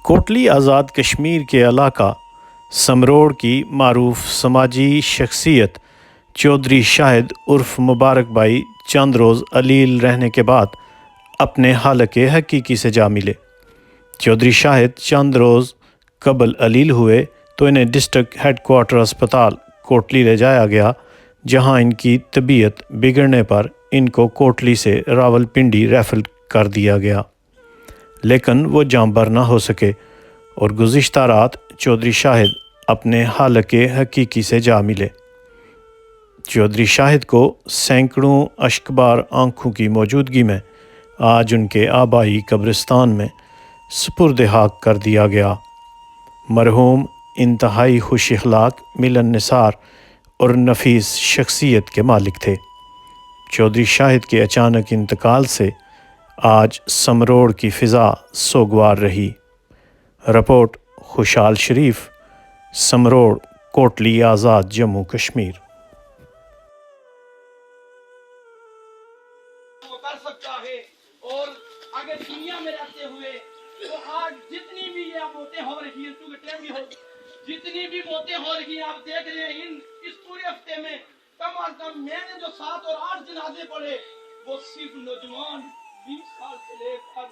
کوٹلی آزاد کشمیر کے علاقہ سمروڑ کی معروف سماجی شخصیت چودھری شاہد عرف مبارک بھائی چند روز علیل رہنے کے بعد اپنے حالق حقیقی سے جا ملے۔ چودھری شاہد چند روز قبل علیل ہوئے تو انہیں ڈسٹرکٹ ہیڈ کوارٹر اسپتال کوٹلی لے جایا گیا، جہاں ان کی طبیعت بگڑنے پر ان کو کوٹلی سے راولپنڈی ریفر کر دیا گیا، لیکن وہ جاں بر نہ ہو سکے اور گزشتہ رات چودھری شاہد اپنے حالق حقیقی سے جا ملے۔ چودھری شاہد کو سینکڑوں اشکبار آنکھوں کی موجودگی میں آج ان کے آبائی قبرستان میں سپرد خاک کر دیا گیا۔ مرحوم انتہائی خوش اخلاق، ملن نثار اور نفیس شخصیت کے مالک تھے۔ چودھری شاہد کے اچانک انتقال سے آج سمروڑ کی فضا سوگوار رہی۔ رپورٹ خوشحال شریف، سمروڑ، کوٹلی آزاد، جموں کشمیر۔ وہ کر سکتا ہے، اور اگر دنیا میں رہتے ہوئے تو آج جتنی بھی یہ موتیں ہو رہی ہیں، کیونکہ ٹائم بھی ہو، جتنی بھی موتیں ہو رہی ہیں آپ دیکھ رہے ہیں، اس پورے ہفتے میں کم از کم میں نے جو 7 اور 8 جنازے پڑھے وہ صرف نوجوان 20 سال سے لے کر